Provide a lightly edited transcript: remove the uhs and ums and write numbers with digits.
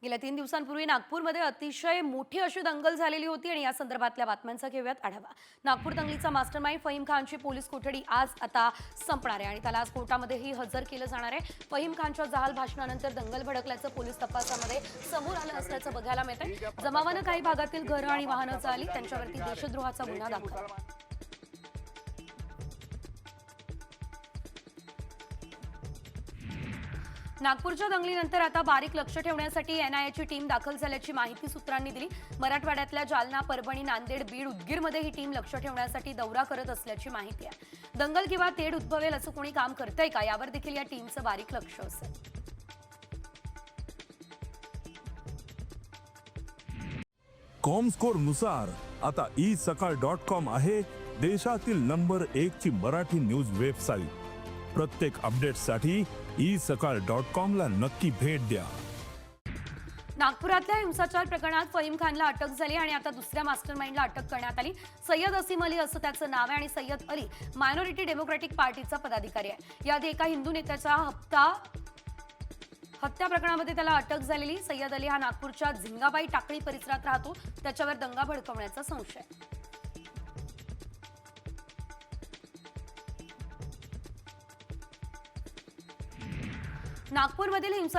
गेल्या 3 दिवसांपूर्वी नागपूरमध्ये अतिशय मोठी अशी दंगल झालेली होती आणि या संदर्भातल्या बातम्यांचा घेऊयात आढावा। नागपूर दंगलीचा मास्टरमाइंड फहीम खानची पोलीस कोठडी आज आता संपणार आहे आणि त्याला आज कोर्टामध्येही हजर केलं जाणार आहे। फहीम खानच्या जहाल भाषणानंतर दंगल भडकल्याचं पोलीस तपासामध्ये समोर आलं असल्याचं बघायला मिळतंय। जमावानं काही भागातील घरं आणि वाहनं चालली, त्यांच्यावरती देशद्रोहाचा गुन्हा दाखल। नागपूरच्या दंगलीनंतर आता बारीक लक्ष ठेवण्यासाठी एनआयएची टीम दाखल झाल्याची माहिती सूत्रांनी दिली। मराठवाड्यातल्या जालना, परभणी, नांदेड, बीड, उदगीरमध्ये ही टीम लक्ष ठेवण्यासाठी दौरा करत असल्याची माहिती आहे। दंगल किंवा तेढ उद्भवेल असं कोणी काम करतंय का यावर देखील या टीमचं बारीक लक्ष असेल। कॉमस्कोर नुसार आता isakal.com आहे देशातील नंबर 1 ची मराठी न्यूज वेबसाईट। प्रत्येक अपडेटसाठी isakal.com ला नक्की भेट द्या। नागपुरातल्या हिंसाचार प्रकरणात फहीम खानला अटक झाली आणि आता दुसऱ्या मास्टरमाइंडला अटक करण्यात आली। सय्यद असीम अली असं त्याचं नाव आहे आणि सय्यद अली मायनॉरिटी डेमोक्रॅटिक पार्टीचा पदाधिकारी आहे। याआधी एका हिंदू नेत्याच्या हत्या प्रकरणामध्ये त्याला अटक झालेली। सय्यद अली हा नागपूरच्या झिंगाबाई टाकळी परिसरात राहतो, त्याच्यावर दंगा भडकवण्याचा संशय आहे। नागपूरमधील हिंसा